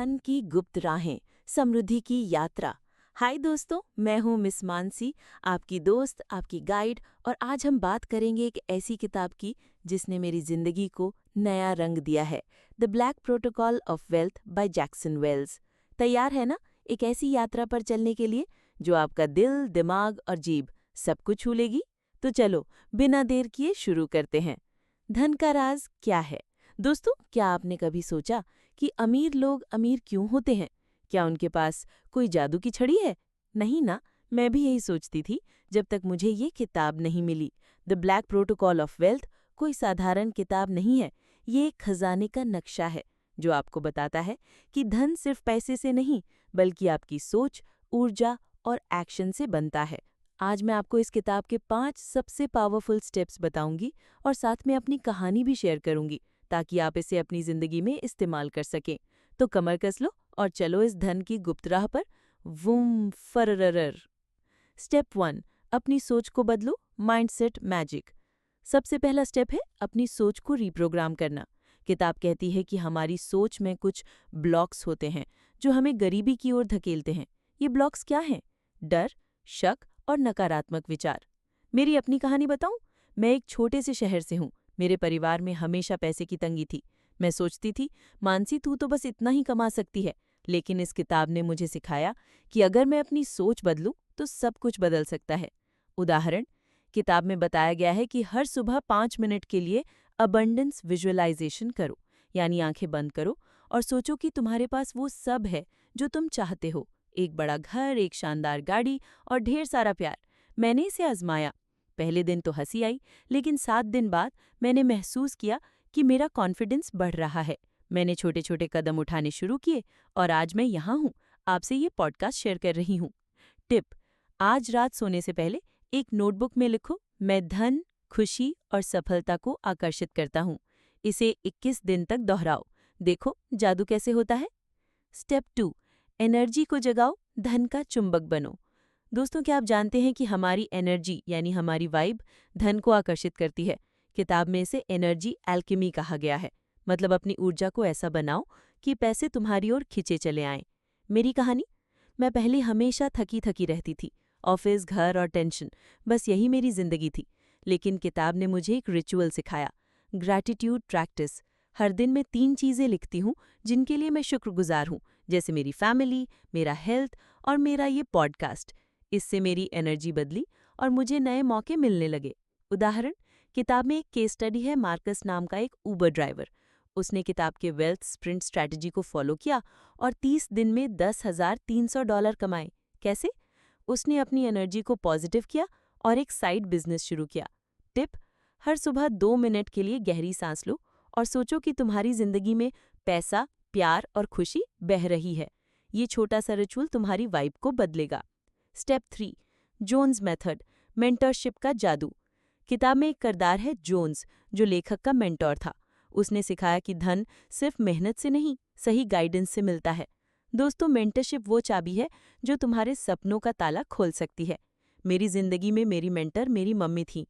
धन की गुप्त राहें, समृद्धि की यात्रा। हाय दोस्तों, मैं हूँ मिस मानसी, आपकी दोस्त, आपकी गाइड। और आज हम बात करेंगे एक ऐसी किताब की जिसने मेरी जिंदगी को नया रंग दिया है। The black protocol of wealth by Jackson Wells. तैयार है ना एक ऐसी यात्रा पर चलने के लिए जो आपका दिल, दिमाग और जीभ सब कुछ छू लेगी? तो चलो बिना देर किए शुरू करते हैं। धन का राज क्या है? दोस्तों, क्या आपने कभी सोचा कि अमीर लोग अमीर क्यों होते हैं? क्या उनके पास कोई जादू की छड़ी है? नहीं ना। मैं भी यही सोचती थी जब तक मुझे ये किताब नहीं मिली। The black protocol of wealth कोई साधारण किताब नहीं है। ये एक खजाने का नक्शा है जो आपको बताता है कि धन सिर्फ पैसे से नहीं, बल्कि आपकी सोच, ऊर्जा और एक्शन से बनता है। आज मैं आपको इस किताब के 5 सबसे पावरफुल स्टेप्स बताऊंगी और साथ में अपनी कहानी भी शेयर करूंगी, ताकि आप इसे अपनी जिंदगी में इस्तेमाल कर सकें। तो कमर कस लो और चलो इस धन की गुप्त राह पर। वूम फररर। स्टेप 1, अपनी सोच को बदलो। Mindset magic. सबसे पहला स्टेप है अपनी सोच को रीप्रोग्राम करना। किताब कहती है कि हमारी सोच में कुछ ब्लॉक्स होते हैं जो हमें गरीबी की ओर धकेलते हैं। ये ब्लॉक्स क्या हैं? डर, शक और नकारात्मक विचार। मेरी अपनी कहानी बताऊं? मैं एक छोटे से शहर से हूं। मेरे परिवार में हमेशा पैसे की तंगी थी। मैं सोचती थी, मानसी तू तो बस इतना ही कमा सकती है। लेकिन इस किताब ने मुझे सिखाया कि अगर मैं अपनी सोच बदलूं तो सब कुछ बदल सकता है। उदाहरण, किताब में बताया गया है कि हर सुबह 5 मिनट के लिए अबंडेंस विजुअलाइजेशन करो, यानी आंखें बंद करो और सोचो कि तुम्हारे पास वो सब है जो तुम चाहते हो। एक बड़ा घर, एक शानदार गाड़ी और ढेर सारा प्यार। मैंने इसे आजमाया। पहले दिन तो हंसी आई, लेकिन 7 दिन बाद मैंने महसूस किया कि मेरा कॉन्फिडेंस बढ़ रहा है। मैंने छोटे छोटे कदम उठाने शुरू किए और आज मैं यहाँ हूँ, आपसे ये पॉडकास्ट शेयर कर रही हूँ। टिप: आज रात सोने से पहले एक नोटबुक में लिखो, मैं धन, खुशी और सफलता को आकर्षित करता हूँ। इसे 21 दिन तक दोहराओ, देखो जादू कैसे होता है। स्टेप 2, एनर्जी को जगाओ, धन का चुंबक बनो। दोस्तों, क्या आप जानते हैं कि हमारी एनर्जी यानी हमारी वाइब धन को आकर्षित करती है? किताब में इसे एनर्जी एल्केमी कहा गया है। मतलब अपनी ऊर्जा को ऐसा बनाओ कि पैसे तुम्हारी ओर खिंचे चले आएं। मेरी कहानी: मैं पहले हमेशा थकी थकी रहती थी। ऑफिस, घर और टेंशन, बस यही मेरी जिंदगी थी। लेकिन किताब ने मुझे एक रिचुअल सिखाया, ग्रैटिट्यूड प्रैक्टिस। हर दिन मैं 3 चीज़ें लिखती हूँ जिनके लिए मैं शुक्रगुजार हूँ, जैसे मेरी फैमिली, मेरा हेल्थ और मेरा ये पॉडकास्ट। इससे मेरी एनर्जी बदली और मुझे नए मौके मिलने लगे। उदाहरण, किताब में एक केस स्टडी है मार्कस नाम का एक ऊबर ड्राइवर। उसने किताब के वेल्थ स्प्रिंट स्ट्रैटेजी को फॉलो किया और 30 दिन में $10,300 कमाए। कैसे? उसने अपनी एनर्जी को पॉजिटिव किया और एक साइड बिजनेस शुरू किया। टिप: हर सुबह 2 मिनट के लिए गहरी सांस लो और सोचो कि तुम्हारी जिंदगी में पैसा, प्यार और खुशी बह रही है। ये छोटा सा रिचुअल तुम्हारी वाइब को बदलेगा। स्टेप 3, जोन्स मेथड, मेंटरशिप का जादू। किताब में एक किरदार है जोन्स, जो लेखक का मेंटोर था। उसने सिखाया कि धन सिर्फ मेहनत से नहीं, सही गाइडेंस से मिलता है। दोस्तों, मेंटरशिप वो चाबी है जो तुम्हारे सपनों का ताला खोल सकती है। मेरी जिंदगी में मेरी मेंटर मेरी मम्मी थी।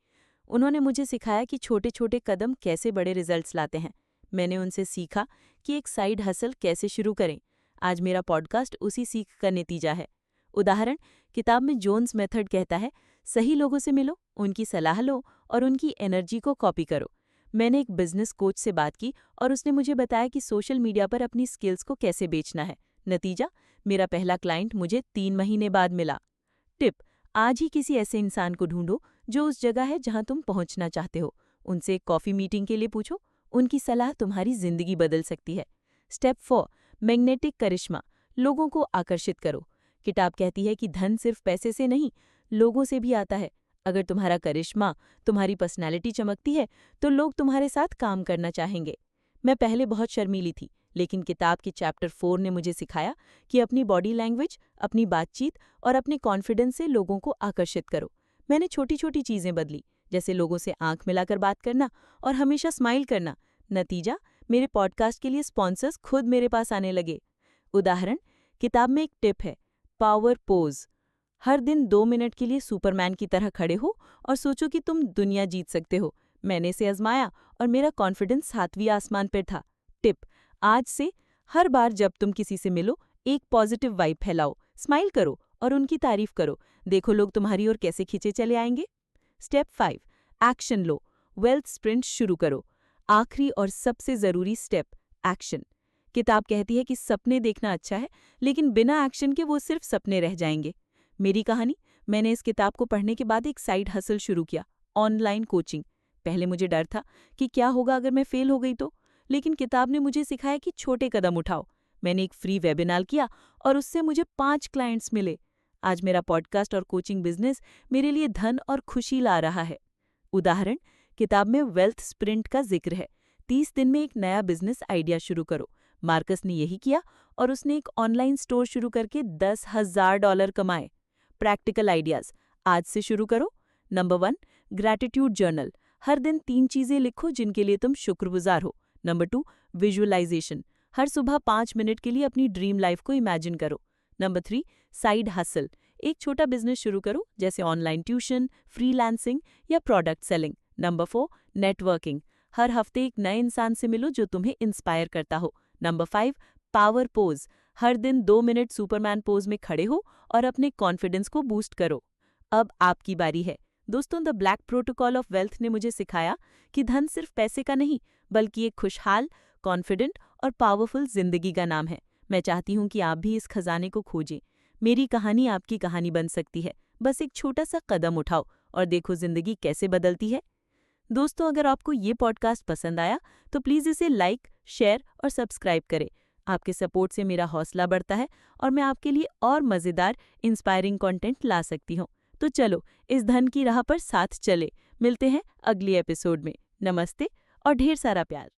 उन्होंने मुझे सिखाया कि छोटे छोटे कदम कैसे बड़े रिजल्ट्स लाते हैं। मैंने उनसे सीखा कि एक साइड हसल कैसे शुरू करें। आज मेरा पॉडकास्ट उसी सीख का नतीजा है। उदाहरण, किताब में जोन्स मेथड कहता है, सही लोगों से मिलो, उनकी सलाह लो और उनकी एनर्जी को कॉपी करो। मैंने एक बिजनेस कोच से बात की और उसने मुझे बताया कि सोशल मीडिया पर अपनी स्किल्स को कैसे बेचना है। नतीजा, मेरा पहला क्लाइंट मुझे 3 महीने बाद मिला। टिप: आज ही किसी ऐसे इंसान को ढूंढो जो उस जगह है जहां तुम पहुंचना चाहते हो। उनसे एक कॉफी मीटिंग के लिए पूछो, उनकी सलाह तुम्हारी जिंदगी बदल सकती है। स्टेप 4, मैग्नेटिक करिश्मा, लोगों को आकर्षित करो। किताब कहती है कि धन सिर्फ पैसे से नहीं, लोगों से भी आता है। अगर तुम्हारा करिश्मा, तुम्हारी पर्सनैलिटी चमकती है तो लोग तुम्हारे साथ काम करना चाहेंगे। मैं पहले बहुत शर्मीली थी, लेकिन किताब के चैप्टर 4 ने मुझे सिखाया कि अपनी बॉडी लैंग्वेज, अपनी बातचीत और अपने कॉन्फिडेंस से लोगों को आकर्षित करो। मैंने छोटी छोटी चीजें बदली, जैसे लोगों से आंख मिलाकर बात करना और हमेशा स्माइल करना। नतीजा, मेरे पॉडकास्ट के लिए स्पॉन्सर्स खुद मेरे पास आने लगे। उदाहरण, किताब में एक टिप है, पावर पोज। हर दिन 2 मिनट के लिए सुपरमैन की तरह खड़े हो और सोचो कि तुम दुनिया जीत सकते हो। मैंने इसे आजमाया और मेरा कॉन्फिडेंस 7वीं आसमान पर था। टिप: आज से हर बार जब तुम किसी से मिलो, एक पॉजिटिव वाइब फैलाओ, स्माइल करो और उनकी तारीफ करो। देखो लोग तुम्हारी ओर कैसे खींचे चले आएंगे। स्टेप 5, एक्शन लो। वेल्थ स्प्रिंट शुरू करो। आखिरी और सबसे ज़रूरी स्टेप, एक्शन। किताब कहती है कि सपने देखना अच्छा है, लेकिन बिना एक्शन के वो सिर्फ सपने रह जाएंगे। मेरी कहानी, मैंने इस किताब को पढ़ने के बाद एक साइड हसल शुरू किया, ऑनलाइन कोचिंग। पहले मुझे डर था कि क्या होगा अगर मैं फेल हो गई तो, लेकिन किताब ने मुझे सिखाया कि छोटे कदम उठाओ। मैंने एक फ्री वेबिनार किया और उससे मुझे 5 क्लाइंट्स मिले। आज मेरा पॉडकास्ट और कोचिंग बिजनेस मेरे लिए धन और खुशी ला रहा है। उदाहरण, किताब में वेल्थ स्प्रिंट का जिक्र है। 30 दिन में एक नया बिजनेस आइडिया शुरू करो। मार्कस ने यही किया और उसने एक ऑनलाइन स्टोर शुरू करके $10,000 कमाए। प्रैक्टिकल आइडियाज आज से शुरू करो। Number 1, gratitude journal. हर दिन 3 चीजें लिखो जिनके लिए तुम शुक्रगुजार हो। Number 2, visualisation. हर सुबह 5 मिनट के लिए अपनी ड्रीम लाइफ को इमेजिन करो। Number 3, side hustle. एक छोटा बिजनेस शुरू करो, जैसे ऑनलाइन ट्यूशन, फ्रीलांसिंग या प्रोडक्ट सेलिंग। Number 4, networking. हर हफ्ते एक नए इंसान से मिलो जो तुम्हें इंस्पायर करता हो। Number 5, power pose. हर दिन 2 मिनट सुपरमैन पोज में खड़े हो और अपने कॉन्फिडेंस को बूस्ट करो। अब आपकी बारी है। दोस्तों, the black protocol of wealth ने मुझे सिखाया कि धन सिर्फ पैसे का नहीं, बल्कि एक खुशहाल, कॉन्फिडेंट और पावरफुल जिंदगी का नाम है। मैं चाहती हूँ कि आप भी इस खजाने को खोजें। मेरी कहानी आपकी कहानी बन सकती है। बस एक छोटा सा कदम उठाओ और देखो जिंदगी कैसे बदलती है। दोस्तों, अगर आपको ये पॉडकास्ट पसंद आया तो प्लीज़ इसे लाइक, शेयर और सब्सक्राइब करें। आपके सपोर्ट से मेरा हौसला बढ़ता है और मैं आपके लिए और मज़ेदार, इंस्पायरिंग कंटेंट ला सकती हूँ। तो चलो, इस धन की राह पर साथ चले। मिलते हैं अगली एपिसोड में। नमस्ते और ढेर सारा प्यार।